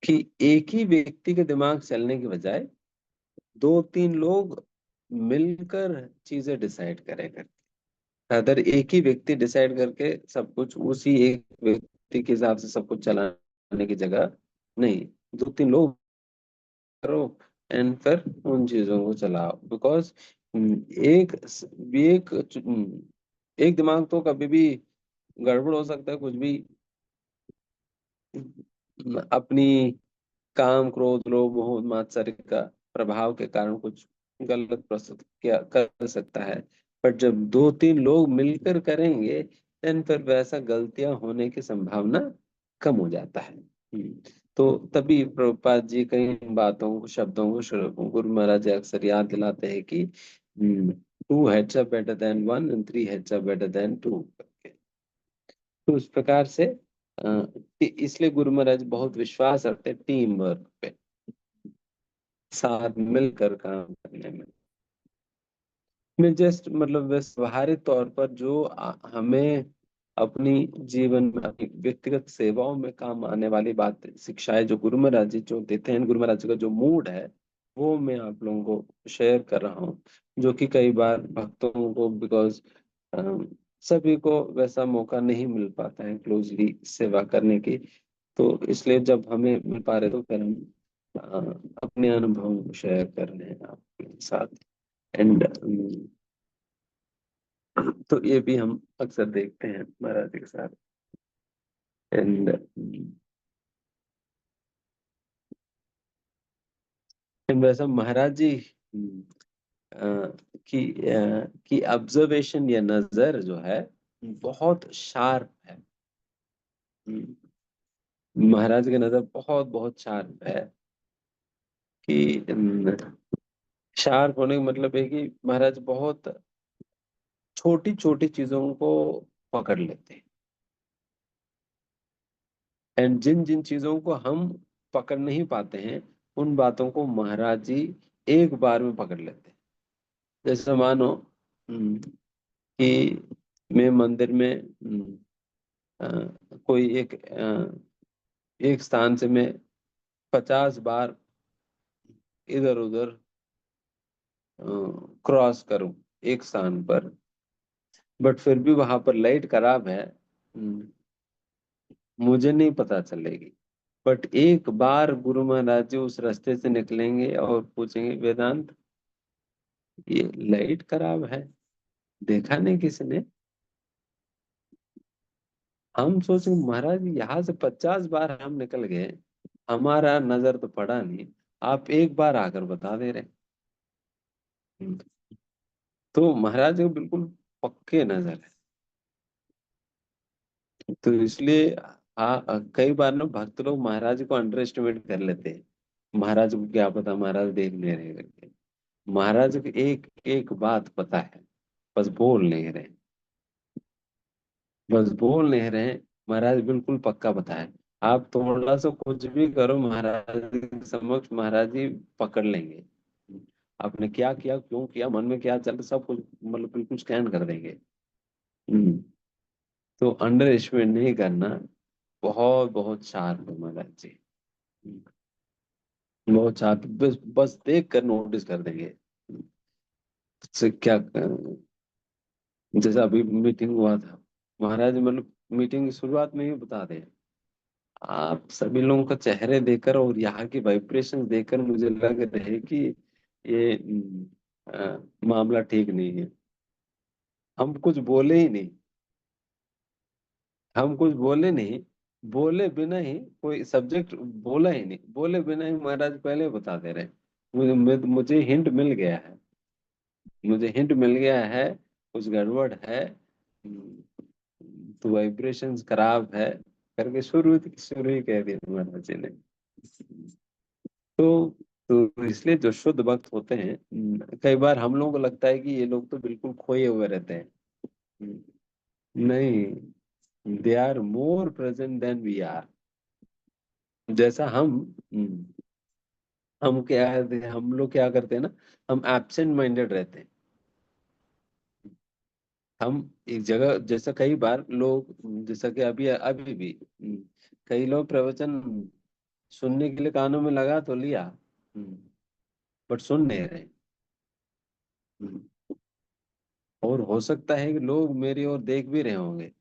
कि एक ही व्यक्ति के दिमाग चलने के बजाय दो तीन लोग मिलकर चीजें डिसाइड करें। अगर एक ही व्यक्ति डिसाइड करके सब कुछ उसी एक व्यक्ति के हिसाब से सब कुछ चलाने की जगह, नहीं, दो तीन लोग करो एंड फिर उन चीजों को चलाओ। बिकॉज एक एक एक दिमाग तो कभी भी गड़बड़ हो सकता है, कुछ भी अपनी काम, क्रोध, लोभ, मोह, मात्सर्य का प्रभाव के कारण कुछ गलत प्रस्तुत किया कर सकता है। पर जब दो तीन लोग मिलकर करेंगे देन फिर वैसा गलतियां होने की संभावना कम हो जाता है। तो तभी प्रभुपाद जी कई बातों को, शब्दों को गुरु महाराज जी अक्सर याद दिलाते हैं कि two heads are better than one and three heads are better than two. तो उस प्रकार से इसलिए गुरु महाराज बहुत विश्वास रखते हैं टीम वर्क पे, साथ मिलकर काम करने में जस्ट मतलब व्यवहारिक तौर पर जो हमें अपनी जीवन में, अपनी व्यक्तिगत सेवाओं में काम आने वाली बात, शिक्षाएं जो गुरु महाराज जी जो देते हैं, गुरु महाराज जी का जो मूड है वो मैं आप लोगों को शेयर कर रहा हूँ। जो कि कई बार भक्तों को, बिकॉज सभी को वैसा मौका नहीं मिल पाता है क्लोजली सेवा करने की। तो इसलिए जब हमें मिल पा रहे तो फिर हम अपने अनुभव शेयर कर रहे हैं आपके साथ। एंड तो ये भी हम अक्सर देखते हैं महाराज जी के साथ। एंड वैसा महाराज जी की ऑब्जर्वेशन या नजर जो है बहुत शार्प है। हम्म, महाराज की नजर बहुत बहुत शार्प है। कि शार्प होने का मतलब है कि महाराज बहुत छोटी छोटी चीजों को पकड़ लेते हैं। एंड जिन जिन चीजों को हम पकड़ नहीं पाते हैं उन बातों को महाराज जी एक बार में पकड़ लेते हैं। जैसे मानो कि मैं मंदिर में कोई एक स्थान से मैं 50 बार इधर उधर क्रॉस करूं एक स्थान पर, बट फिर भी वहां पर लाइट खराब है, मुझे नहीं पता चलेगी। बट एक बार गुरु महाराज जी उस रास्ते से निकलेंगे और पूछेंगे, वेदांत ये लाइट खराब है, देखा नहीं किसी ने? हम सोचेंगे महाराज यहाँ से 50 बार हम निकल गए, हमारा नजर तो पड़ा नहीं, आप एक बार आकर बता दे रहे हैं। तो महाराज को बिल्कुल पक्के नजर है। तो इसलिए कई बार ना भक्त लोग महाराज को अंडर एस्टिमेट कर लेते हैं। महाराज को क्या पता, महाराज देख नहीं रहे करके। महाराज को एक एक बात पता है, बस बोल नहीं रहे, बस बोल नहीं रहे। महाराज बिल्कुल पक्का पता है। आप थोड़ा सा कुछ भी करो महाराज के समक्ष, महाराज जी पकड़ लेंगे आपने क्या किया, क्यों किया, मन में क्या चल रहा, सब कुछ मतलब बिल्कुल स्कैन कर देंगे। हम्म। तो अंडर एस्टिमेट नहीं करना, बहुत बहुत शार्प है महाराज जी। बहुत शार्प, बस बस देख कर नोटिस कर देंगे। से क्या जैसा अभी मीटिंग हुआ था, महाराज मतलब मीटिंग की शुरुआत में ही बता दें, आप सभी लोगों का चेहरे देखकर और यहाँ की वाइब्रेशन देखकर मुझे लग रहा है कि ये मामला ठीक नहीं है। हम कुछ बोले ही नहीं, हम कुछ बोले नहीं, बोले बिना ही कोई सब्जेक्ट बोला ही नहीं, बोले बिना ही महाराज पहले बता दे रहे हैं। मुझे हिंट मिल गया है, मुझे हिंट मिल गया है, कुछ गड़बड़ है, तो वाइब्रेशंस खराब है करके शुरू ही कह दिया महाराज जी ने। तो तो इसलिए जो शुद्ध भक्त होते हैं, कई बार हम लोगों को लगता है कि ये लोग तो बिल्कुल खोए हुए रहते हैं। नहीं, they are more present than we are. जैसा हम क्या हम लोग क्या करते हैं ना, हम एब्सेंट माइंडेड रहते हैं। हम एक जगह, जैसा कई बार लोग, जैसा कि अभी अभी भी कई लोग प्रवचन सुनने के लिए कानों में लगा तो लिया, बट सुन नहीं रहे। हम्म, और हो सकता है कि लोग मेरी ओर देख भी रहे होंगे,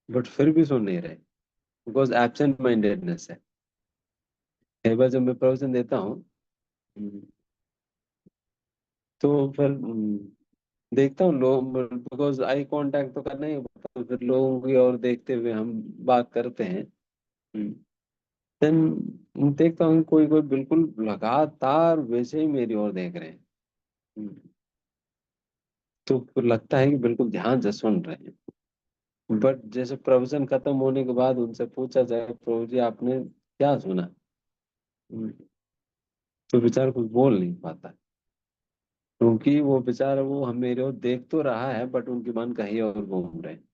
बट फिर भी सुन नहीं रहे, बिकॉज एब्सेंट माइंडेडनेस है। कई बार जब मैं प्रवचन देता हूँ, हम्म, तो फिर देखता हूँ लोग, बिकॉज आई कांटेक्ट तो करना ही होता है, तो फिर लोगों की ओर देखते हुए हम बात करते हैं। देन देखता हूँ कोई कोई बिल्कुल लगातार वैसे ही मेरी ओर देख रहे हैं। हम्म, तो फिर लगता है कि बिल्कुल ध्यान से सुन रहे हैं। बट जैसे प्रवचन खत्म होने के बाद उनसे पूछा जाए, प्रभु जी आपने क्या सुना, हम्म, तो बेचारा कुछ बोल नहीं पाता, क्योंकि वो बेचारा, वो हम मेरे ओर देख तो रहा है, बट उनकी मन कहीं और घूम रहे हैं।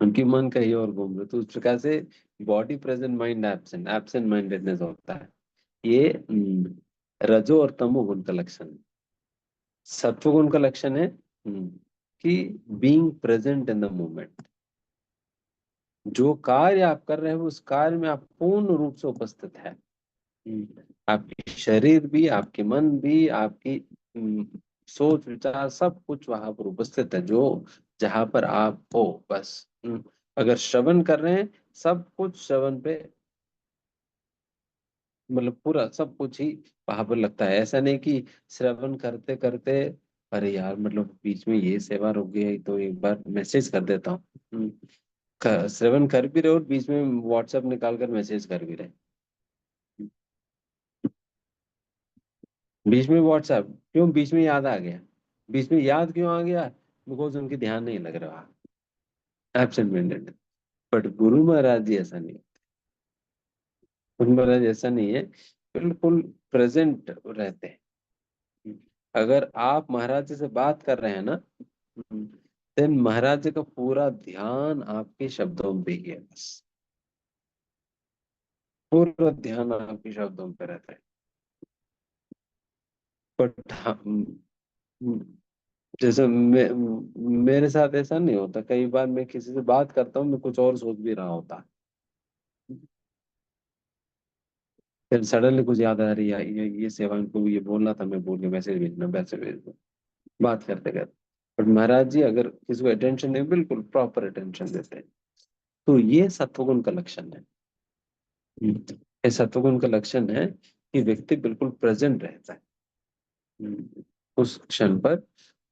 उनकी मन कहीं और घूम रहे, तो उस प्रकार से body present, mind absent, absent mindedness होता है। ये रजो और तमो गुण का लक्षण है। सत्व गुण का लक्षण है कि being present in the moment. जो कार्य आप कर रहे हो उस कार्य में आप पूर्ण रूप से उपस्थित है। आपकी शरीर भी, आपके मन भी, आपकी सोच विचार सब कुछ वहां पर उपस्थित है, जो जहां पर आप हो बस। अगर श्रवण कर रहे हैं, सब कुछ श्रवण पे, मतलब पूरा सब कुछ ही वहां पर लगता है। ऐसा नहीं कि श्रवण करते करते अरे यार, मतलब बीच में ये सेवा रुक गई तो एक बार मैसेज कर देता हूँ। श्रवण कर भी रहे और बीच में व्हाट्सएप निकाल कर मैसेज कर भी रहे। बीच में व्हाट्सएप क्यों, बीच में याद आ गया। बीच में याद क्यों आ गया, बिकॉज उनकी ध्यान नहीं लग रहा, absent minded. But Guru Maharaj जी ऐसा नहीं। गुरु महाराज ऐसा नहीं है, बिल्कुल प्रेजेंट रहते हैं। अगर आप महाराज जी से बात कर रहे हैं ना, देन महाराज जी का पूरा ध्यान आपके शब्दों पे ही है बस। पूरा ध्यान आपके शब्दों पे रहता है। बट हम, जैसे मेरे साथ ऐसा नहीं होता, कई बार मैं किसी से बात करता हूँ, मैं कुछ और सोच भी रहा होता, फिर सडनली कुछ याद आ रही है, ये सेवा इनको ये बोलना था, मैं भूल गया, मैसेज भेजना, मैसेज भेज दो, बात करते करते। बट महाराज जी अगर किसी को अटेंशन नहीं, बिल्कुल प्रॉपर अटेंशन देते हैं। तो ये सत्वगुण का लक्षण है। ये सत्वगुण का लक्षण है कि व्यक्ति बिल्कुल प्रेजेंट रहता है उस क्षण पर।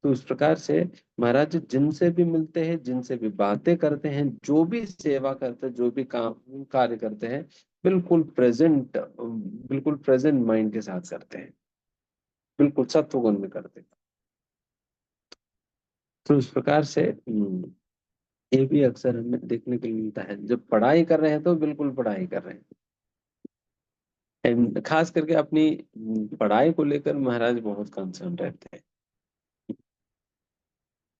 तो उस प्रकार से महाराज जी जिनसे भी मिलते हैं, जिनसे भी बातें करते हैं, जो भी सेवा करते हैं, जो भी काम कार्य करते हैं, बिल्कुल प्रेजेंट माइंड के साथ करते हैं, बिल्कुल सत्वगुण में करते हैं। तो इस प्रकार से ये भी अक्सर हमें देखने को मिलता है, जब पढ़ाई कर रहे हैं तो बिल्कुल पढ़ाई कर रहे हैं। And खास करके अपनी पढ़ाई को लेकर महाराज बहुत कंसर्न रहते हैं।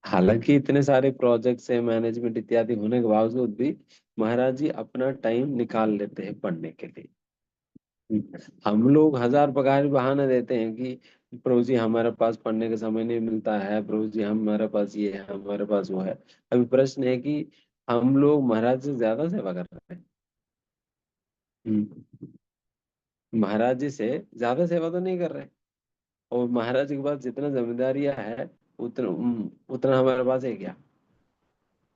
हालांकि इतने सारे प्रोजेक्ट्स हैं, मैनेजमेंट इत्यादि होने के बावजूद भी महाराज जी अपना टाइम निकाल लेते हैं पढ़ने के लिए। हम लोग हजार प्रकार बहाने देते हैं कि प्रभु जी हमारे पास पढ़ने का समय नहीं मिलता है, प्रभु जी हमारे पास ये है, हमारे पास वो है। अभी प्रश्न है कि हम लोग महाराज से ज्यादा सेवा कर रहे हैं। हम्म, महाराज जी से ज्यादा सेवा तो नहीं कर रहे, और महाराज जी के पास जितना जिम्मेदारियां है, उतना हमारे पास है क्या?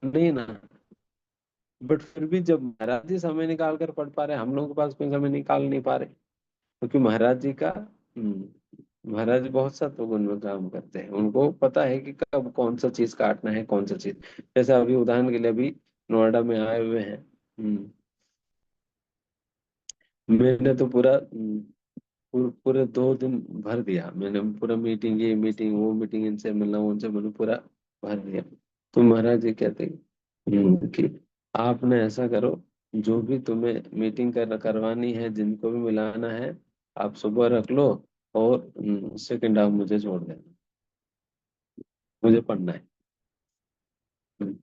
नहीं ना। बट फिर भी जब महाराज जी समय निकाल कर पढ़ पा रहे हैं, हम लोगों के पास कोई समय निकाल नहीं पा रहे, क्योंकि महाराज जी का महाराज जी बहुत सत्वगुण में काम करते हैं। उनको पता है कि कब कौन सा चीज काटना है, कौन सा चीज। जैसे अभी उदाहरण के लिए अभी नोएडा में आए हुए हैं। मैंने तो पूरे 2 दिन भर दिया, मैंने पूरा मीटिंग, ये मीटिंग वो मीटिंग, इनसे मिलना उनसे मिलना, पूरा भर दिया। तो महाराज जी कहते हैं कि आपने ऐसा करो, जो भी तुम्हें मीटिंग करवानी है, जिनको भी मिलाना है, आप सुबह रख लो, और सेकंड हाफ मुझे छोड़ देना, मुझे पढ़ना है। हम्म,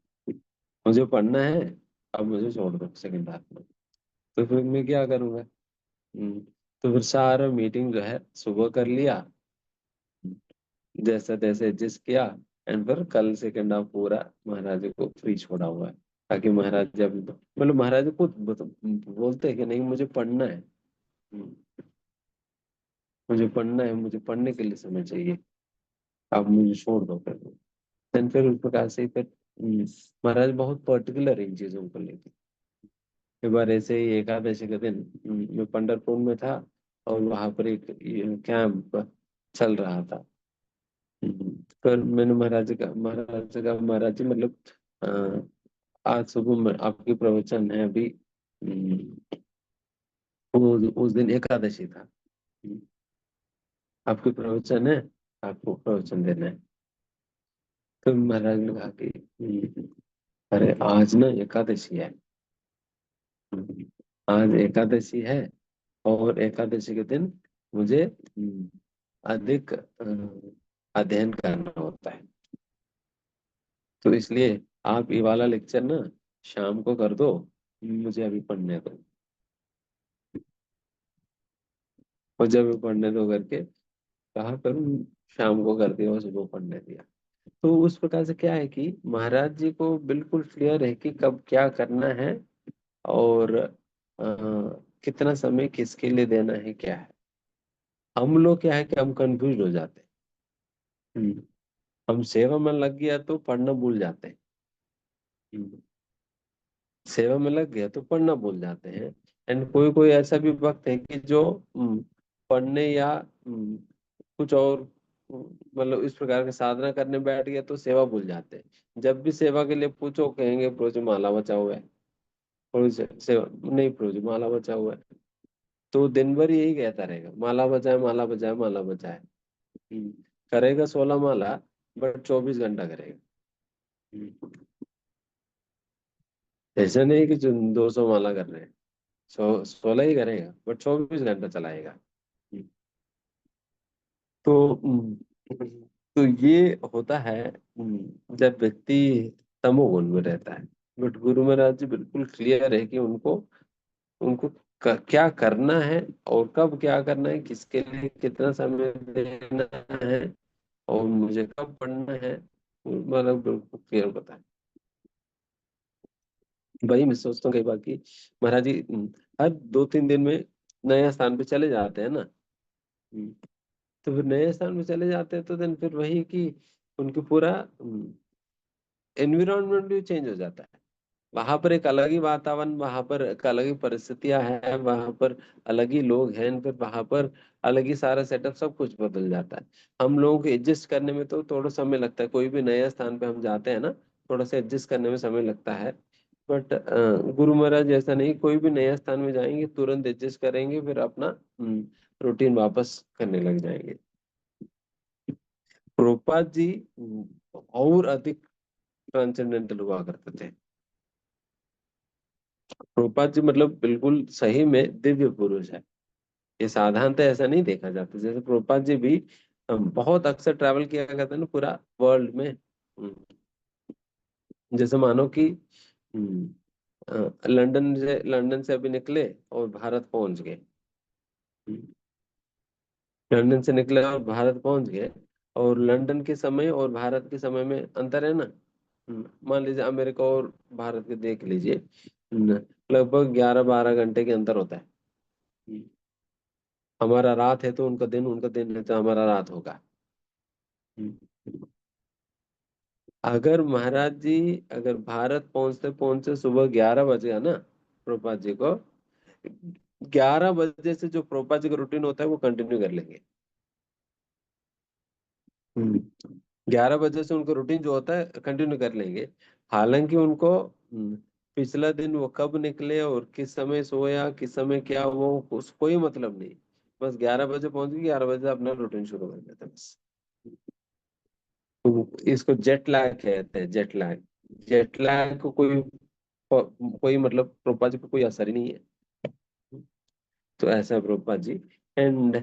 मुझे पढ़ना है, अब मुझे छोड़ दो सेकंड हाफ में। तो फिर मैं क्या करूंगा? हम्म, तो फिर सारा मीटिंग जो है सुबह कर लिया, जैसा तैसे एडजस्ट किया, एंड फिर कल सेकेंड हाफ पूरा महाराज को फ्री छोड़ा हुआ है, ताकि महाराज जब मतलब महाराज खुद बोलते हैं कि नहीं मुझे पढ़ना है। हम्म, मुझे पढ़ना है, मुझे पढ़ने के लिए समय चाहिए, आप मुझे छोड़ दो फिर। देन फिर उस प्रकार से फिर महाराज बहुत पर्टिकुलर इन चीजों को लेकर। एक बार ऐसे ही एकादशी के दिन मैं पंढरपुर में था, और वहां पर एक कैंप चल रहा था। फिर मैंने महाराज जी मतलब आज सुबह में आपकी प्रवचन है अभी, उस दिन एकादशी था। आपकी प्रवचन है, आपको प्रवचन देना है। तो महाराज ने कहा कि अरे आज ना एकादशी है। आज एकादशी है, और एकादशी के दिन मुझे अधिक अध्ययन करना होता है, तो इसलिए आप ये वाला लेक्चर ना शाम को कर दो, मुझे अभी पढ़ने दो। और जब भी पढ़ने दो करके कहा, करूँ शाम को कर दिया और सुबह पढ़ने दिया। तो उस प्रकार से क्या है कि महाराज जी को बिल्कुल क्लियर है कि कब क्या करना है, और कितना समय किसके लिए देना है, क्या है। हम लोग क्या है कि हम कंफ्यूज हो जाते हैं। हम सेवा में लग गया तो पढ़ना भूल जाते हैं। हम्म, सेवा में लग गया तो पढ़ना भूल जाते हैं। एंड कोई कोई ऐसा भी वक्त है कि जो पढ़ने या कुछ और मतलब इस प्रकार के साधना करने बैठ गया तो सेवा भूल जाते हैं। जब भी सेवा के लिए पूछो कहेंगे प्रभु जी माला बचा हुआ है, प्रभु जी सेवा नहीं, प्रभु जी माला बचा हुआ है। तो दिन भर यही कहता रहेगा, माला बचाए, माला बचाए, माला बचाए। हम्म, करेगा 16 माला, बट 24 घंटा करेगा। हम्म, ऐसा नहीं कि जो 200 माला कर रहे हैं, 16 ही करेगा बट 24 घंटा चलाएगा। हम्म, तो तो ये होता है जब व्यक्ति तमोगुण में रहता है। बट गुरु महाराज जी बिल्कुल क्लियर है कि उनको उनको क्या करना है, और कब क्या करना है, किसके लिए कितना समय देना है, और मुझे कब पढ़ना है, मतलब बिल्कुल क्लियर पता है। वही मैं सोचता हूँ कई बार कि महाराज जी हर 2-3 दिन में नया स्थान पे चले जाते हैं ना। हम्म, तो फिर नए स्थान पे चले जाते हैं तो देन फिर वही कि उनकी पूरा एनवायरमेंट भी चेंज हो जाता है। वहां पर एक अलग ही वातावरण, वहां पर एक अलग ही परिस्थितियां हैं, वहां पर अलग ही लोग हैं, फिर वहां पर अलग ही सारा सेटअप, सब कुछ बदल जाता है। हम लोगों को एडजस्ट करने में तो थोड़ा समय लगता है, कोई भी नया स्थान पे हम जाते हैं ना, थोड़ा सा एडजस्ट करने में समय लगता है। बट गुरु महाराज ऐसा नहीं, कोई भी नया स्थान में जाएंगे तुरंत एडजस्ट करेंगे, फिर अपना रूटीन वापस करने लग जाएंगे। प्रोपात जी और अधिक ट्रांसेंडेंटल हुआ करते थे। प्रोपात जी मतलब बिल्कुल सही में दिव्य पुरुष है। ये साधारणतः ऐसा नहीं देखा जाता। जैसे प्रोपात जी भी बहुत अक्सर ट्रैवल किया करते हैं ना पूरा वर्ल्ड में। जैसे मानो कि लंदन से अभी निकले और भारत पहुंच गए। हम्म, लंदन से निकले और भारत पहुंच गए, और लंदन के समय और भारत के समय में अंतर है ना। मान लीजिए अमेरिका और भारत के देख लीजिए, लगभग 11-12 घंटे के अंतर होता है। हम्म, हमारा रात है तो उनका दिन, उनका दिन है तो हमारा रात होगा। हम्म, अगर महाराज जी अगर भारत पहुंचते पहुंचते सुबह 11 बज गया ना प्रभुपाद जी को, 11 बजे से जो प्रभुपाद जी का रूटीन होता है वो कंटिन्यू कर लेंगे। 11 बजे से उनको रूटीन जो होता है कंटिन्यू कर लेंगे। हालांकि उनको पिछला दिन वो कब निकले और किस समय सोया, किस समय क्या, वो उस कोई मतलब नहीं। बस 11 बजे पहुंच गए, 11 बजे अपना रूटीन शुरू कर देते हैं बस। तो इसको जेट लैग कहते हैं, जेट लैग। जेट लैग को कोई मतलब प्रोपा जी को कोई असर ही नहीं है। तो ऐसा है प्रोपा जी। एंड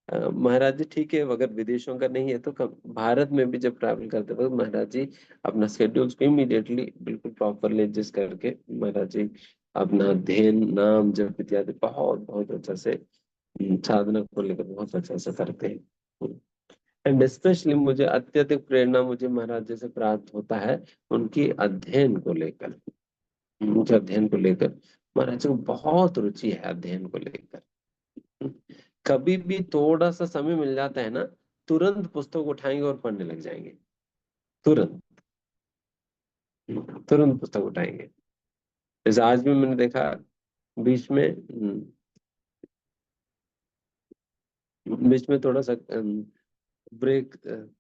महाराज जी ठीक है, अगर विदेशों का नहीं है तो भारत में भी जब ट्रैवल करते वक्त महाराज जी अपना शेड्यूल्स को इमीडिएटली बिल्कुल प्रॉपरली एडजस्ट करके महाराज जी अपना ध्यान, नाम जप इत्यादि बहुत बहुत अच्छा से साधना को लेकर बहुत अच्छा से करते हैं। एंड स्पेशली मुझे अत्यधिक प्रेरणा मुझे महाराज जी से प्राप्त होता है उनकी अध्ययन को लेकर। मुझे अध्ययन को लेकर महाराज जी को बहुत रुचि है अध्ययन को लेकर। कभी भी थोड़ा सा समय मिल जाता है ना, तुरंत पुस्तक उठाएंगे और पढ़ने लग जाएंगे। तुरंत, तुरंत पुस्तक उठाएंगे। जैसे आज भी मैंने देखा बीच में, बीच में थोड़ा सा ब्रेक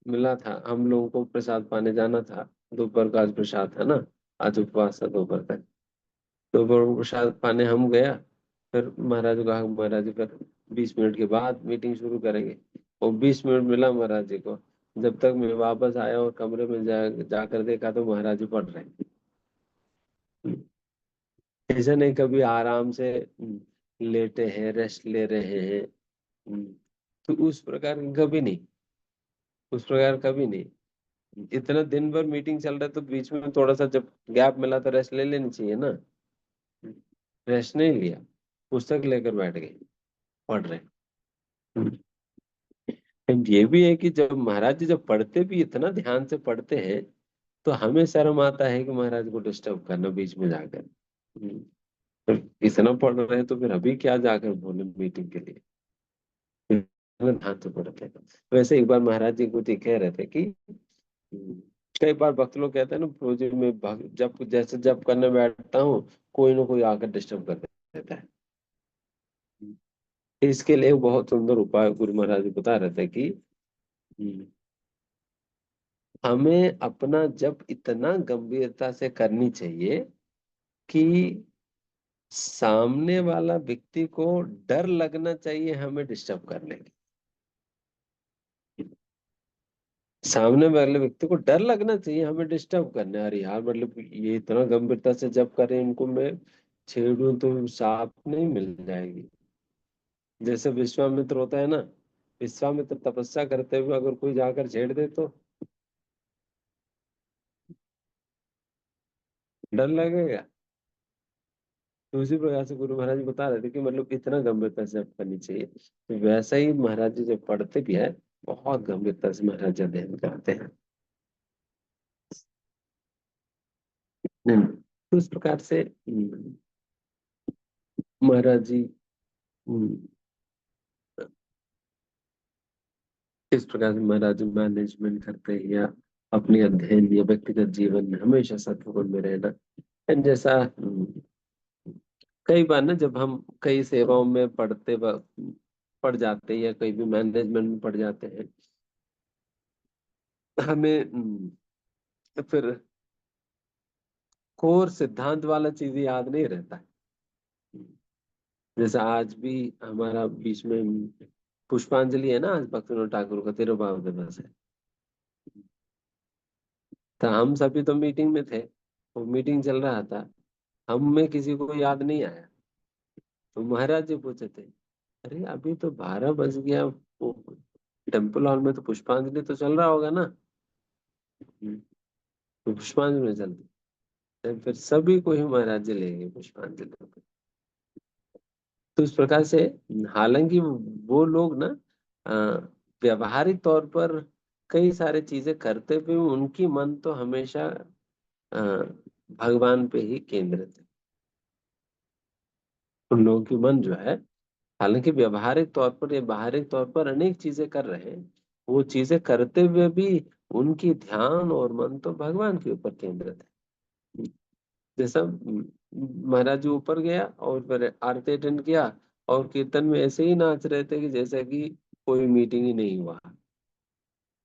मिला था, हम लोगों को प्रसाद पाने जाना था। दोपहर का आज प्रसाद था ना, आज उपवास था दोपहर तक। दोपहर को प्रसाद पाने हम गया, फिर महाराज को कहा महाराज जी फिर 20 मिनट के बाद मीटिंग शुरू करेंगे। और 20 मिनट मिला महाराज जी को। जब तक मैं वापस आया और कमरे में जाकर देखा तो महाराज जी पढ़ रहे हैं। ऐसा नहीं कभी आराम से लेटे हैं, रेस्ट ले रहे हैं। तो उस प्रकार कभी नहीं, उस प्रकार कभी नहीं। इतना दिन भर मीटिंग चल रहा है तो बीच में थोड़ा सा जब गैप मिला तो रेस्ट ले लेनी चाहिए ना। रेस्ट नहीं लिया, पुस्तक लेकर बैठ गए, पढ़ रहे। And ये भी है कि जब महाराज जी जब पढ़ते भी इतना ध्यान से पढ़ते हैं तो हमें शर्म आता है कि महाराज को डिस्टर्ब करना बीच में जाकर। तो इतना पढ़ रहे हैं तो फिर अभी क्या जाकर बोले मीटिंग के लिए, इतना ध्यान से पढ़ते हैं। वैसे एक बार महाराज जी कुछ कह रहे थे कि हम्म, कई बार भक्त लोग कहते हैं ना प्रोजेक्ट में जब जैसे जब करने बैठता हूँ कोई ना कोई आकर डिस्टर्ब कर देता है। इसके लिए एक बहुत सुंदर उपाय गुरु महाराज जी बता रहे थे कि हम्म, हमें अपना जब इतना गंभीरता से करनी चाहिए कि सामने वाला व्यक्ति को डर लगना चाहिए हमें डिस्टर्ब करने की। सामने वाले व्यक्ति को डर लगना चाहिए हमें डिस्टर्ब करने। अरे यार मतलब ये इतना गंभीरता से जब करें इनको मैं छेड़ूं तो साथ नहीं मिल जाएगी। जैसे विश्वामित्र होता है ना, विश्वामित्र तपस्या करते हुए अगर कोई जाकर छेड़ दे तो डर लगेगा। तो उसी प्रकार से गुरु महाराज बता रहे थे कि मतलब इतना गंभीरता से अब करनी चाहिए। तो वैसा ही महाराज जी जब पढ़ते भी है बहुत गंभीरता से महाराज जी अध्ययन करते हैं। तो इस प्रकार से महाराज जी इस प्रकार से महाराज मैनेजमेंट करते हैं या अपने अध्ययन या व्यक्तिगत जीवन में हमेशा सत्गुण में रहना। एंड जैसा कई बार ना जब हम कई सेवाओं में पढ़ जाते हैं या कहीं भी मैनेजमेंट में पढ़ जाते हैं, हमें फिर कोर सिद्धांत वाला चीज याद नहीं रहता है। जैसे आज भी हमारा बीच में पुष्पांजलि है ना, आज भक्तिविनोद ठाकुर का तिरुभाव दिवस है। तो हम सभी तो मीटिंग में थे, वो मीटिंग चल रहा था, हम में किसी को याद नहीं आया। तो महाराज जी पूछे थे अरे अभी तो 12 बज गया, वो टेम्पल हॉल में तो पुष्पांजलि तो चल रहा होगा ना। तो पुष्पांजलि में चलती, तो फिर सभी को ही महाराज जी ले गए पुष्पांजलि में। तो इस प्रकार से हालांकि वो लोग ना अ, व्यवहारिक तौर पर कई सारे चीजें करते हुए उनकी मन तो हमेशा अ, भगवान पे ही केंद्रित है। उन लोगों की मन जो है हालांकि व्यवहारिक तौर पर या बाहरिक तौर पर अनेक चीजें कर रहे हैं, वो चीजें करते हुए भी उनकी ध्यान और मन तो भगवान के ऊपर केंद्रित है। जैसा महाराज जी ऊपर गया और फिर आरती अटेंड किया और कीर्तन में ऐसे ही नाच रहे थे कि जैसे कि कोई मीटिंग ही नहीं हुआ।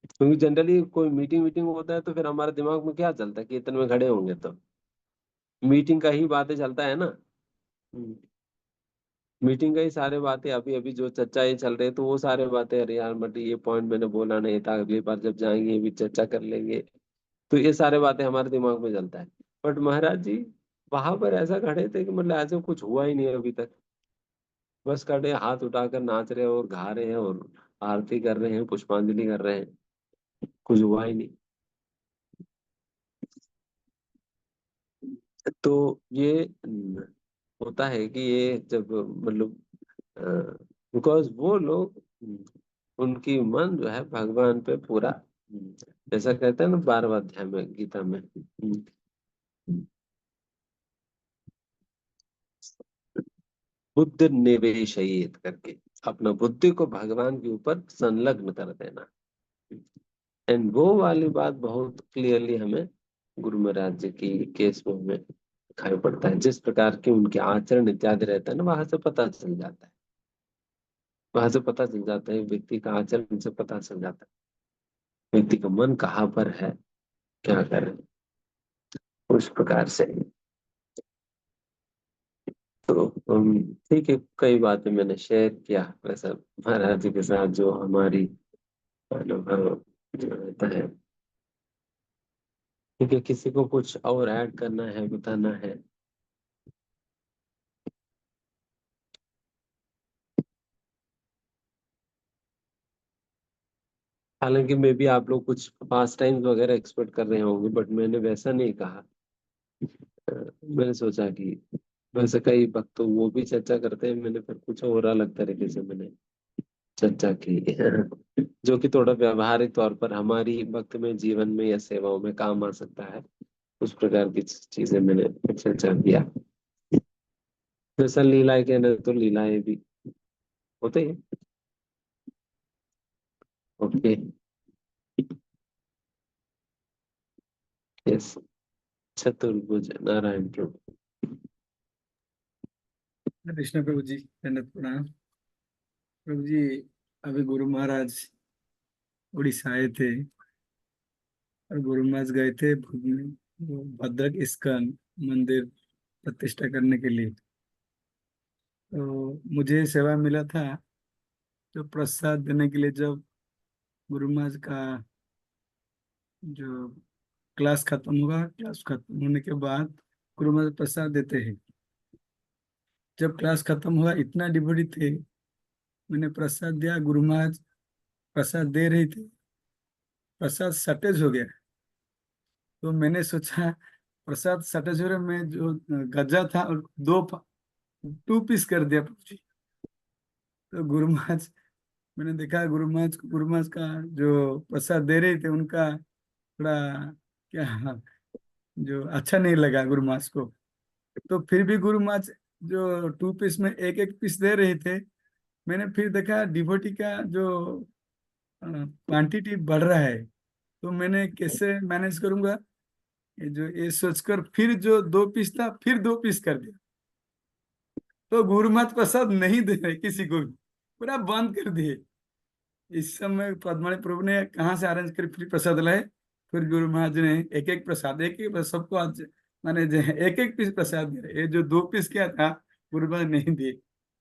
क्योंकि जनरली कोई मीटिंग मीटिंग होता है तो फिर हमारे दिमाग में क्या चलता है, कीर्तन में खड़े होंगे तो मीटिंग का ही बातें चलता है ना। हम्म, मीटिंग का ही सारे बातें अभी अभी जो चर्चा ये चल रहे तो वो सारे बातें, अरे यार बट ये पॉइंट मैंने बोला नहीं था, अगली बार जब जाएंगे ये भी चर्चा कर लेंगे। तो ये सारे बातें हमारे दिमाग में चलता है। बट महाराज जी वहां पर ऐसा खड़े थे कि मतलब ऐसे कुछ हुआ ही नहीं अभी तक। बस खड़े हाथ उठाकर नाच रहे हैं और गा रहे हैं और आरती कर रहे हैं, पुष्पांजलि कर रहे हैं, कुछ हुआ ही नहीं। तो ये होता है कि ये जब मतलब बिकॉज वो लोग उनकी मन जो है भगवान पे पूरा, जैसा कहते हैं ना 12वें अध्याय में गीता में, बुद्ध निवेशित करके अपना बुद्धि को भगवान के ऊपर संलग्न कर देना। एंड वो वाली बात बहुत क्लियरली हमें गुरु महाराज जी की केस में हमें दिखाई पड़ता है। जिस प्रकार के उनके आचरण इत्यादि रहता है ना, वहां से पता चल जाता है, वहां से पता चल जाता है व्यक्ति का आचरण से पता चल जाता है व्यक्ति का मन कहाँ पर है, क्या करे, उस प्रकार से। तो ठीक है, कई बातें मैंने शेयर किया वैसा महाराज जी के साथ, जो हमारी अनुभव जो रहता है। ठीक है, किसी को कुछ और ऐड करना है, बताना है? हालांकि मे भी आप लोग कुछ पास टाइम्स वगैरह एक्सपेक्ट कर रहे होंगे, बट मैंने वैसा नहीं कहा। मैंने सोचा कि वैसे कई वक्त तो वो भी चर्चा करते हैं, मैंने फिर कुछ और अलग तरीके से मैंने चर्चा की जो कि थोड़ा व्यवहारिक तौर पर हमारी वक्त में, जीवन में या सेवाओं में काम आ सकता है। उस प्रकार की चीजें मैंने चर्चा किया। जैसा लीलाएं कहने तो लीलाएं भी होते हैं। ओके। यस। चतुर्भुज नारायण प्रभु। कृष्ण प्रभु जी, दंडवत प्रणाम। प्रभु जी, अभी गुरु महाराज उड़ीसा आए थे और गुरु महाराज गए थे वो भद्रक इस्कन मंदिर प्रतिष्ठा करने के लिए। तो मुझे सेवा मिला था, जो प्रसाद देने के लिए जब गुरु महाराज का जो क्लास खत्म हुआ, क्लास खत्म होने के बाद गुरु महाराज प्रसाद देते हैं। जब क्लास खत्म हुआ, इतना डिवोटी थे, मैंने प्रसाद दिया, गुरु महाराज प्रसाद दे रही थे, प्रसाद शॉर्टेज हो गया। तो मैंने सोचा प्रसाद सटे छोरे में जो गज्जा था और टू पीस कर दिया प्रभु जी। तो गुरु महाराज, मैंने देखा गुरु महाराज का जो प्रसाद दे रहे थे उनका थोड़ा क्या, जो अच्छा नहीं लगा गुरु महाराज को। तो फिर भी गुरु महाराज जो टू पीस में एक एक पीस दे रहे थे, मैंने फिर देखा डिवोटी का जो क्वांटिटी बढ़ रहा है, तो मैंने कैसे मैनेज करूंगा, ये सोचकर फिर जो दो पीस था फिर दो पीस कर दिया। तो गुरुमत प्रसाद नहीं दे रहे किसी को भी, पूरा बंद कर दिए। इस समय पद्मणि प्रभु ने कहाँ से अरेंज कर फ्री प्रसाद लाए। फिर गुरु महाराज ने एक एक प्रसाद, एक एक सबको आज माने एक एक पीस प्रसाद दिया। ये जो दो पीस किया था गुरु महाराज नहीं दिए।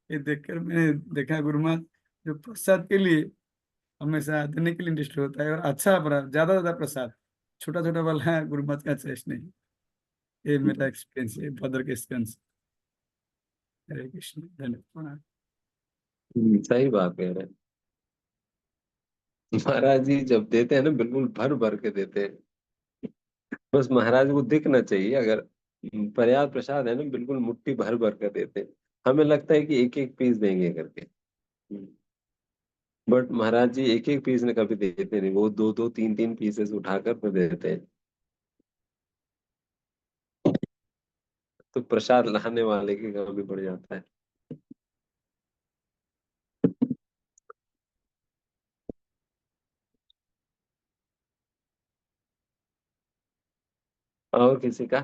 ये देखकर मैंने देखा गुरु महाराज जो प्रसाद के लिए हमेशा देने के लिए इंटरेस्ट होता है, और अच्छा ज्यादा ज्यादा प्रसाद, छोटा छोटा वाला गुरु महाराज का चेस्ट नहीं। ये मेरा एक्सपीरियंस है भद्र के स्कंद से। हरे कृष्ण, धन्यवाद। सही बात कह रहे हैं। महाराज जी जब देते हैं ना, बिल्कुल भर भर के देते हैं। बस महाराज को दिखना चाहिए, अगर पर्याप्त प्रसाद है ना, बिल्कुल मुट्ठी भर भर कर देते हैं। हमें लगता है कि एक एक पीस देंगे करके, बट महाराज जी एक एक पीस ने कभी देते नहीं, वो दो दो तीन तीन पीसेस उठाकर फिर देते हैं। तो प्रसाद लाने वाले के काम भी बढ़ जाता है। और किसी का?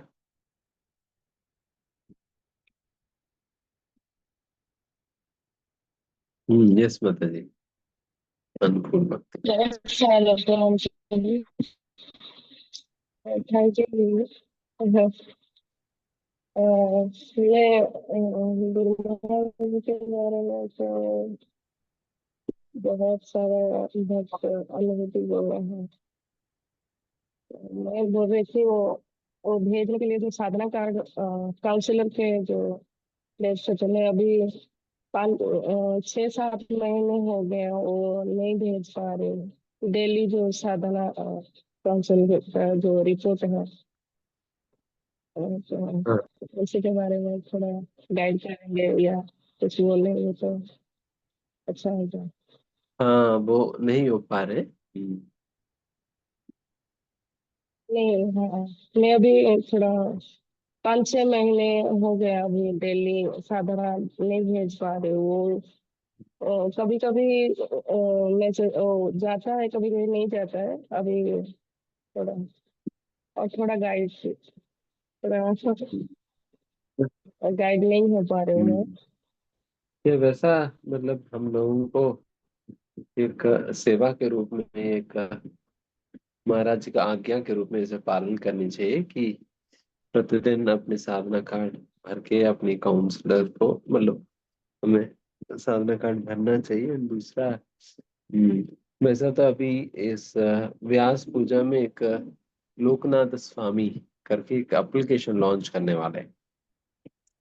यस माता जी। अनुकूल भक्ति। Thank you. मैं गुरु महाराज के बारे में तो बहुत सारा भक्त अनुभूति बोला है। मैं बोल रही थी वो भेजने के लिए जो साधना कार्ड काउंसलर के जो प्लेस से चले अभी 5 6 7 महीने हो गए, वो नहीं भेज पा रहे। डेली जो साधना काउंसलर का जो रिपोर्ट है, हाँ। तो उसी के बारे में थोड़ा गाइड करेंगे या कुछ बोलेंगे तो अच्छा होगा। हाँ वो नहीं हो पा रहे। नहीं, हाँ, मैं अभी थोड़ा 5-6 महीने हो गया अभी डेली साधना नहीं भेज पा रही हूँ। वो कभी कभी मैसेज जाता है, कभी कभी नहीं जाता है अभी। थोड़ा और थोड़ा थोड़ा गाइड नहीं हो पा रहे हैं। हम्म। ये वैसा मतलब हम लोगों को एक सेवा के रूप में, एक महाराज जी का आज्ञा के रूप में इसे पालन करनी चाहिए कि प्रतिदिन अपने साधना कार्ड भर के अपनी काउंसलर को, मतलब हमें साधना कार्ड भरना चाहिए। और दूसरा, वैसा तो अभी इस व्यास पूजा में एक लोकनाथ स्वामी करके एक एप्लीकेशन लॉन्च करने वाले हैं।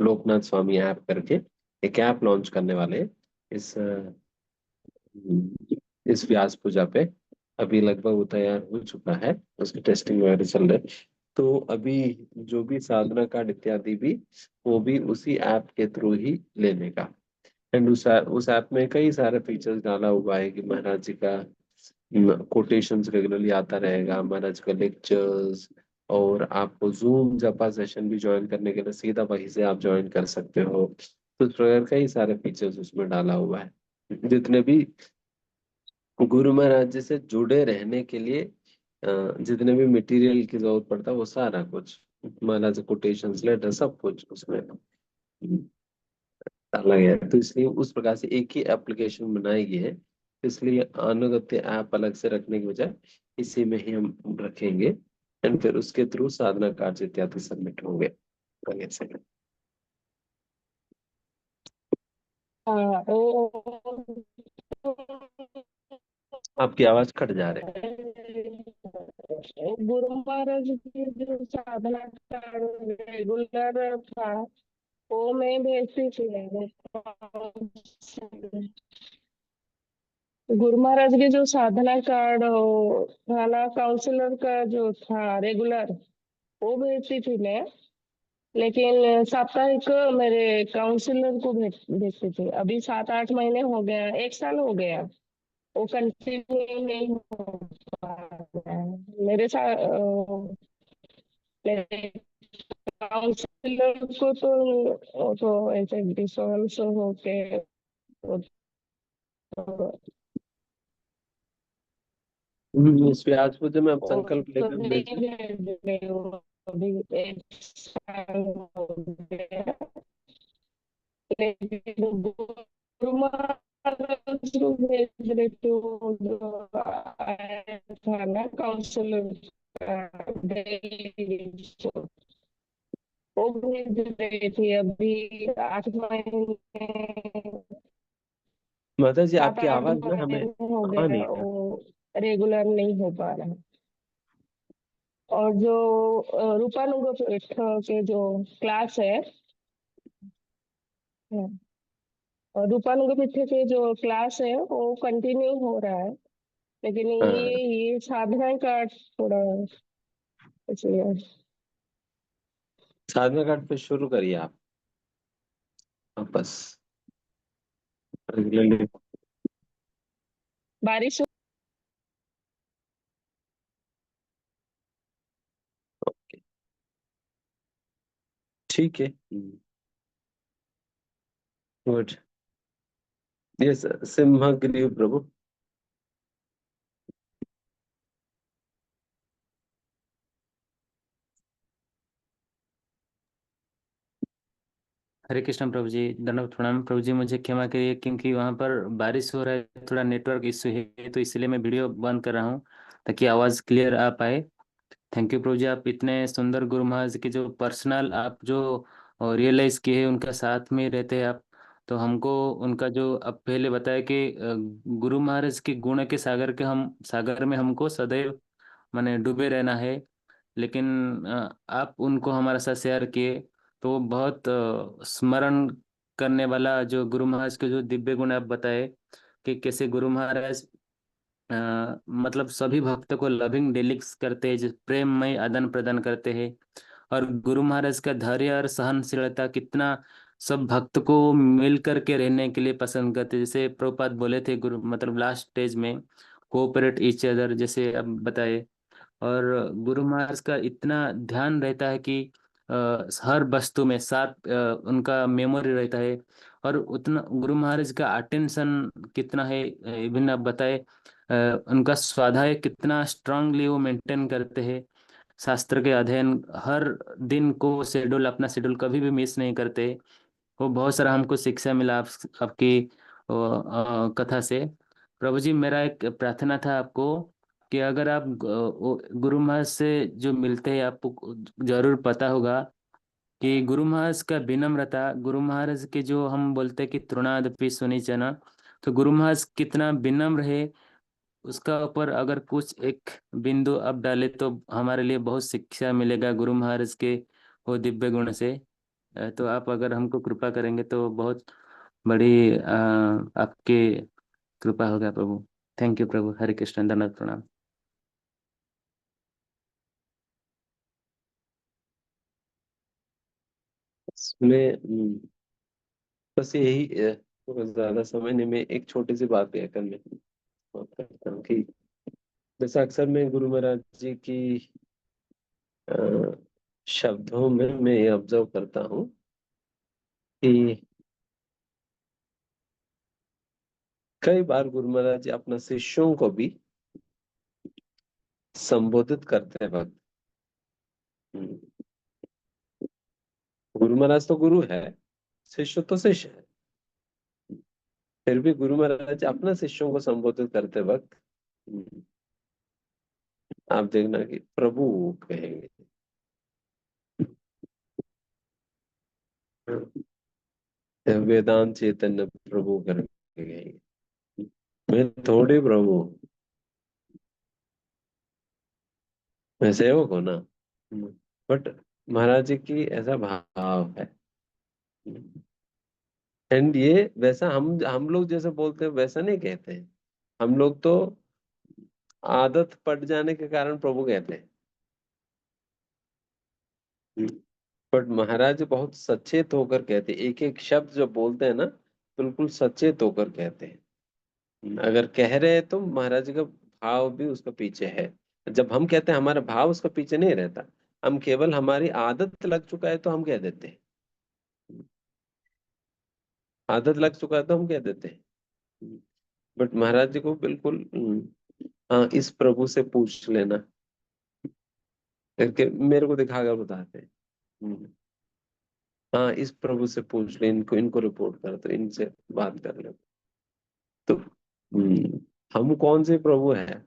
लोकनाथ स्वामी ऐप करके एक ऐप लॉन्च करने वाले हैं इस इस व्यास पूजा पे। अभी लगभग वो तैयार हो चुका है, उसकी टेस्टिंग वगैरह चल रही है। तो अभी जो भी साधना कार्ड इत्यादि भी, वो भी उसी ऐप के थ्रू ही लेने का। एंड उस ऐप में कई सारे फीचर्स डाला हुआ है कि महाराज जी का कोटेशंस रेगुलरली आता रहेगा, महाराज का लेक्चर्स, और आपको जूम जपा सेशन भी ज्वाइन करने के लिए सीधा वहीं से आप ज्वाइन कर सकते हो। तो इस प्रकार कई सारे फीचर्स उसमें डाला हुआ है, जितने भी गुरु महाराज जी से जुड़े रहने के लिए जितने भी मटेरियल की जरूरत पड़ता है वो सारा कुछ, महाराज कोटेशंस लेटर सब कुछ उसमें डाला गया है। तो इसलिए उस प्रकार से एक ही एप्लीकेशन बनाई गई है। इसलिए अनुगत्य ऐप अलग से रखने की बजाय इसी में ही हम रखेंगे। एंड फिर उसके थ्रू साधना कार्य इत्यादि सबमिट होंगे आगे से। हाँ, आपकी आवाज कट जा रही गुरु महाराज की जो साधना का रेगुलर था, वो मैं भेजती थी। गुरु महाराज की जो साधना कार्ड था ना, काउंसलर का जो था रेगुलर, वो भेजती थी मैं। लेकिन साप्ताहिक मेरे काउंसलर को भेजती थी। अभी 7-8 महीने हो गया, 1 साल हो गया, वो कंटिन्यू नहीं हो पा रहा है मेरे साथ। मेरे काउंसलर को तो ऐसे डिसऑर्डर होके वो है। इस व्यास पूजा में आप वो संकल्प तो लेकर नहीं भेजिए। भेज रहे हो। अभी 1 साल हो गया, लेकिन गुरु महाराज को भेज रहे थे। जो आया था ना काउंसलर का डेली, वो भेज रही थी। अभी 8 महीने, माता जी सात आपकी आठ आवाज ना हमें महीने हो आ गया, नहीं रहा। वो रेगुलर नहीं हो पा रहा है। और जो रूपानुग के जो क्लास है, और रूपानुग पीठ के जो क्लास है वो कंटिन्यू हो रहा है। लेकिन हाँ, ये साधना का थोड़ा इसलिए साधना घाट पे शुरू करिए आप वापस रेगुलरली। बारिश ठीक है। गुड। यस, सिंहगिरी प्रभु। हरे कृष्ण प्रभु जी, दंडवत प्रणाम प्रभु जी। मुझे क्षमा करिए क्योंकि वहाँ पर बारिश हो रहा है, थोड़ा नेटवर्क इश्यू है, तो इसलिए मैं वीडियो बंद कर रहा हूँ ताकि आवाज़ क्लियर आ पाए। थैंक यू प्रभु जी, आप इतने सुंदर गुरु महाराज के जो पर्सनल आप जो रियलाइज किए हैं, उनका साथ में रहते हैं आप। तो हमको उनका जो अब पहले बताया कि गुरु महाराज के गुण के सागर में हमको सदैव माने डूबे रहना है। लेकिन आप उनको हमारे साथ शेयर किए, तो बहुत स्मरण करने वाला जो गुरु महाराज के जो दिव्य गुण आप बताए कि कैसे गुरु महाराज मतलब सभी भक्तों को लविंग डेलिक्स करते हैं, जो प्रेममय आदान प्रदान करते हैं। और गुरु महाराज का धैर्य और सहनशीलता कितना सब भक्त को मिल करके रहने के लिए पसंद करते, जैसे प्रभुपाद बोले थे गुरु मतलब लास्ट स्टेज में, कोऑपरेट ईच अदर, जैसे अब बताए। और गुरु महाराज का इतना ध्यान रहता है कि हर वस्तु में साथ उनका मेमोरी रहता है। और उतना गुरु महाराज का अटेंशन कितना है, इवन आप बताए। उनका स्वाध्याय कितना स्ट्रांगली वो मेंटेन करते हैं, शास्त्र के अध्ययन हर दिन को शेड्यूल, अपना शेड्यूल कभी भी मिस नहीं करते। वो बहुत सारा हमको शिक्षा मिला आपकी कथा से। प्रभु जी, मेरा एक प्रार्थना था आपको कि अगर आप गुरु महाराज से जो मिलते हैं, आपको जरूर पता होगा कि गुरु महाराज का विनम्रता, गुरु महाराज के जो हम बोलते हैं कि तृणादपि सुनीचना, तो गुरु महाराज कितना विनम्र है, उसका ऊपर अगर कुछ एक बिंदु आप डाले तो हमारे लिए बहुत शिक्षा मिलेगा गुरु महाराज के वो दिव्य गुण से। तो आप अगर हमको कृपा करेंगे तो बहुत बड़ी आपके कृपा होगा प्रभु। थैंक यू प्रभु। हरे कृष्ण, दंडवत प्रणाम। इसमें बस यही ज्यादा समय नहीं, मैं एक छोटी सी बात कहकर मैं बात करता हूँ कि जैसा अक्सर मैं गुरु महाराज जी की अ, शब्दों में मैं ये ऑब्जर्व करता हूँ कि कई बार गुरु महाराज जी अपना शिष्यों को भी संबोधित करते वक्त, हम्म, गुरु महाराज तो गुरु है, शिष्य तो शिष्य है, फिर भी गुरु महाराज अपना शिष्यों को संबोधित करते वक्त आप देखना कि प्रभु कहेंगे। वेदांत चैतन्य प्रभु करेंगे, मैं थोड़ी प्रभु, मैं सेवक हूं ना। बट महाराज जी की ऐसा भाव है। एंड ये वैसा हम लोग जैसे बोलते हैं वैसा नहीं कहते हैं। हम लोग तो आदत पड़ जाने के कारण प्रभु कहते हैं। बट महाराज बहुत सचेत होकर कहते हैं, एक एक शब्द जो बोलते हैं ना, बिल्कुल सचेत होकर कहते हैं। अगर कह रहे हैं तो महाराज जी का भाव भी उसका पीछे है। जब हम कहते हैं हमारा भाव उसका पीछे नहीं रहता, हम केवल हमारी आदत लग चुका है तो हम कह देते हैं, आदत लग चुका है तो हम कह देते हैं। बट महाराज जी को बिल्कुल हाँ, इस प्रभु से पूछ लेना करके मेरे को दिखाकर बताते हैं। हाँ, इस प्रभु से पूछ ले, इनको इनको रिपोर्ट कर दो, इनसे बात कर लो। तो हम कौन से प्रभु हैं?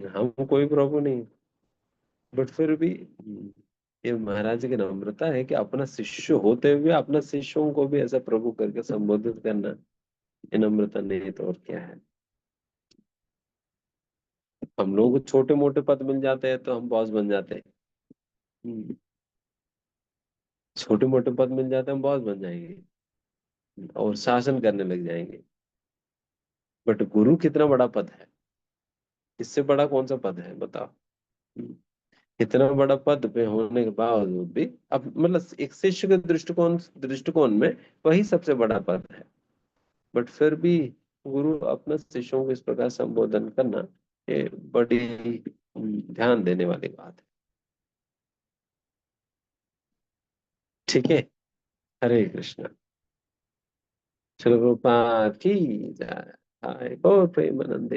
हम कोई प्रभु नहीं। बट फिर भी ये महाराज की नम्रता है कि अपना शिष्य होते हुए अपना शिष्यों को भी ऐसा प्रभु करके संबोधित करना, ये नम्रता नहीं तो और क्या है। हम लोगों को छोटे मोटे पद मिल जाते हैं तो हम बॉस बन जाते हैं। छोटे मोटे पद मिल जाते हैं हम बॉस बन जाएंगे और शासन करने लग जाएंगे। बट गुरु कितना बड़ा पद है, इससे बड़ा कौन सा पद है बताओ। इतना बड़ा पद पे होने के बावजूद भी अब मतलब एक शिष्य के दृष्टिकोण दृष्टिकोण में वही सबसे बड़ा पद है। बट फिर भी गुरु अपना शिष्यों को इस प्रकार संबोधन करना, ये बड़ी ध्यान देने वाली बात है। ठीक है। हरे कृष्ण। श्री प्रभुपाद की जय। हाय गौर प्रेमानंदे।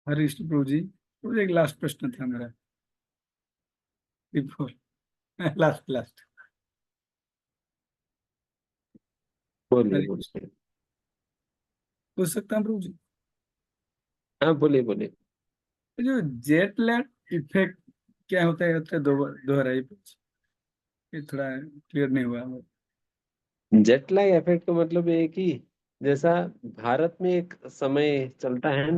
हरे कृष्ण प्रभु जी। प्रभु जी, एक लास्ट प्रश्न था मेरा बिफोर लास्ट लास्ट। बोलिए हरे कृष्ण। बोलिए। पूछ सकता हूँ प्रभु जी? हाँ बोलिए बोलिए। तो जो जेट लैग इफेक्ट क्या होता है, दोहराई ये थोड़ा क्लियर नहीं हुआ। जेट लैग इफेक्ट का मतलब ये है कि जैसा भारत में एक समय चलता है,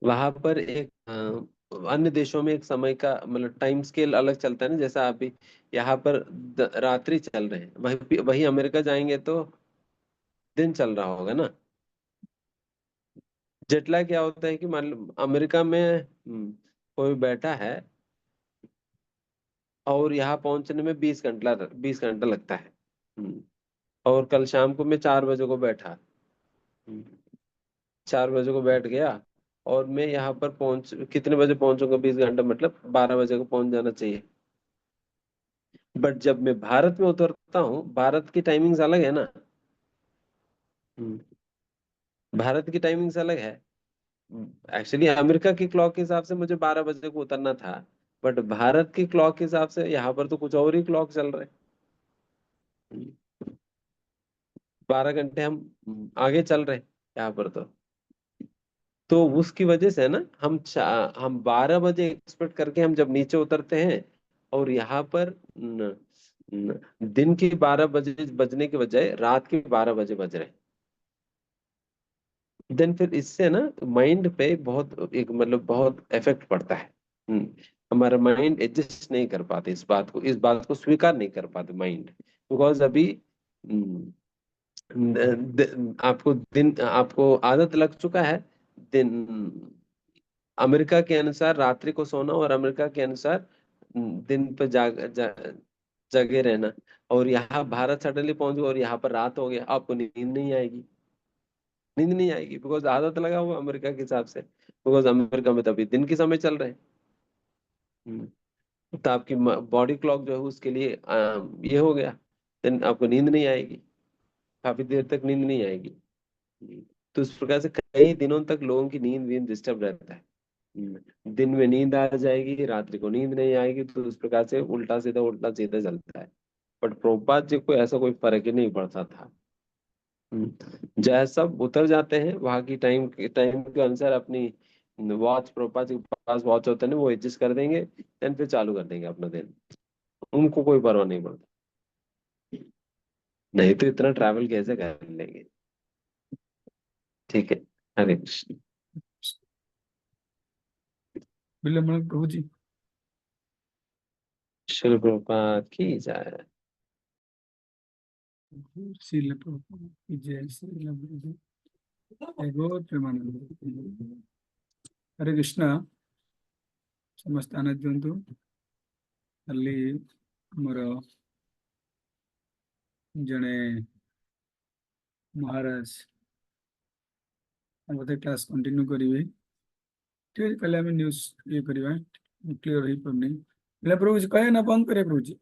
वहां पर एक अन्य देशों में एक समय का मतलब टाइम स्केल अलग चलता है ना। जैसा अभी यहाँ पर रात्रि चल रहे हैं, वही वही अमेरिका जाएंगे तो दिन चल रहा होगा ना। जेटलैग क्या होता है कि मान लो अमेरिका में कोई बैठा है और यहाँ पहुंचने में 20 घंटा लगता है। और कल शाम को मैं 4 बजे को बैठा। 4 बजे को बैठ गया और मैं यहाँ पर पहुंच कितने बजे पहुंचूंगा? 20 घंटा मतलब 12 बजे को पहुंच जाना चाहिए। बट जब मैं भारत में उतरता हूँ, भारत की टाइमिंग्स अलग है ना। हम्म, भारत की टाइमिंग्स अलग है। एक्चुअली अमेरिका की क्लॉक के हिसाब से मुझे 12 बजे को उतरना था, बट भारत की क्लॉक के हिसाब से यहाँ पर तो कुछ और ही क्लॉक चल रहे हैं। 12 घंटे हम आगे चल रहे हैं यहाँ पर तो उसकी वजह से ना हम 12 बजे एक्सपेक्ट करके हम जब नीचे उतरते हैं और यहाँ पर दिन की 12 बजे बजने के बजाय रात के 12 बजे बज रहे हैं। देन फिर इससे ना माइंड पे बहुत एक मतलब बहुत इफेक्ट पड़ता है। हमारा माइंड एडजस्ट नहीं कर पाते इस बात को स्वीकार नहीं कर पाते माइंड। बिकॉज अभी हम्म, आपको आदत लग चुका है दिन अमेरिका के अनुसार रात्रि को सोना और अमेरिका के अनुसार दिन पर जगे रहना। और यहाँ भारत सडनली पहुंच गया और यहाँ पर रात हो गया, आपको नींद नहीं आएगी बिकॉज आदत लगा हुआ अमेरिका के हिसाब से। बिकॉज अमेरिका में तभी दिन के समय चल रहे हैं। तो आपकी बॉडी क्लॉक जो है उसके लिए ये हो गया। देन आपको नींद नहीं आएगी, काफी देर तक नींद नहीं आएगी। तो इस प्रकार से कई दिनों तक लोगों की नींद वींद डिस्टर्ब रहता है। दिन में नींद आ जाएगी, रात्रि को नींद नहीं आएगी, तो उस प्रकार से उल्टा सीधा चलता है। बट प्रभुपाद जी को ऐसा कोई फर्क ही नहीं पड़ता था। जैसे सब उतर जाते हैं वहां की टाइम के अनुसार अपनी वॉच, प्रभुपाद जी के पास वॉच होते हैं वो एडजस्ट कर देंगे, देन फिर चालू कर देंगे अपना दिन। उनको कोई परवाह नहीं पड़ता। नहीं तो इतना ट्रैवल कैसे कर लेंगे? ठीक है। हरे कृष्ण। विलम्ब प्रभु जी। शिल प्रभुपाद की जय। श्रील प्रभुपाद की जय। श्रील प्रभु जी। जय गौर प्रेमानंद। हरे कृष्ण। समस्त आनंद दियंतु। ಅಲ್ಲಿ ଆମର ଜଣେ ମହାରାଜ ବୋଧେ କ୍ଲାସ୍ କଣ୍ଟିନ୍ୟू କରିବେ। ठीक है, कल हमें न्यूज ये करिए क्लियर ही पर नहीं। प्रभु जी कहे ना बंद करे प्रभु जी।